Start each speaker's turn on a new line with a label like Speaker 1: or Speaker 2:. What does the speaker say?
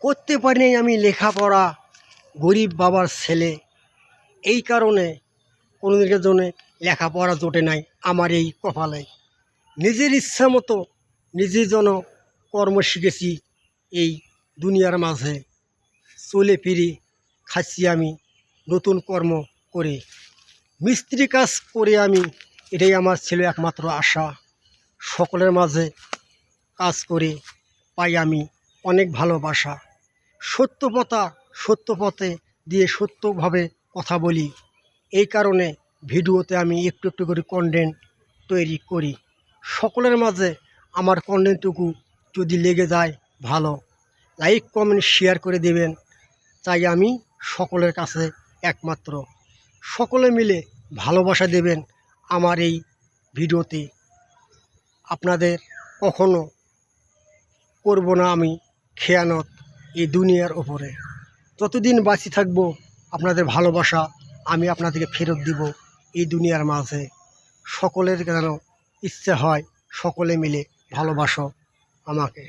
Speaker 1: করতে পারিনি আমি লেখাপড়া, গরিব বাবার ছেলে। এই কারণে কোনোদিনের জন্য লেখাপড়া জোটে নাই আমার এই কপালে। নিজের ইচ্ছা মতো নিজের জন্য কর্ম শিখেছি এই দুনিয়ার মাঝে। চলে ফিরে খাচ্ছি আমি নতুন কর্ম করে, মিস্ত্রি কাজ করে আমি, এটাই আমার ছিল একমাত্র আশা। সকলের মাঝে কাজ করে পাই আমি অনেক ভালোবাসা। সত্য পথে দিয়ে সত্যভাবে কথা বলি। এই কারণে ভিডিওতে আমি একটু একটু করে কন্টেন্ট তৈরি করি। সকলের মাঝে আমার কন্টেন্টটুকু যদি লেগে যায় ভালো, লাইক কমেন্ট শেয়ার করে দেবেন, চাই আমি সকলের কাছে একমাত্র। সকলে মিলে ভালোবাসা দেবেন আমার এই ভিডিওতে। আপনাদের কখনো করব না আমি খেয়ানত এই দুনিয়ার ওপরে। যতদিন বাঁচি থাকব আপনাদের ভালোবাসা আমি আপনাদেরকে ফেরত দিব এই দুনিয়ার মাঝে। সকলের যেন ইচ্ছে হয় সকলে মিলে ভালোবাসো আমাকে।